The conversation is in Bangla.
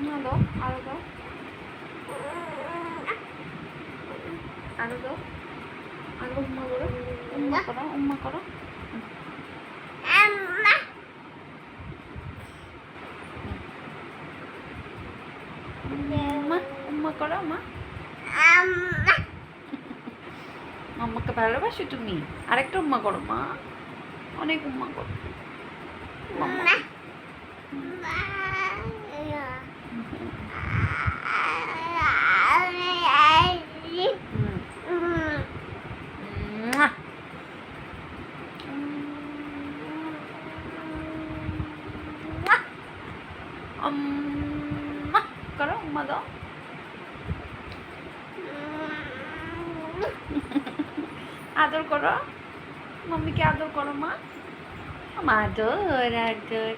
উম্মা দাও, আরো দাও, আরো দাও, আরো উম্মা করো, উম্মা করো, উম্মা করো। উম্মা, উম্মা করো মা। আম্মাকে ভালোবাসো তুমি? আরেকটা উম্মা করো মা, অনেক উম্মা করো মাম্মা। করো উম্মা দাও। আদর করো, মাম্মিকে আদর করো মা। আদর আদর।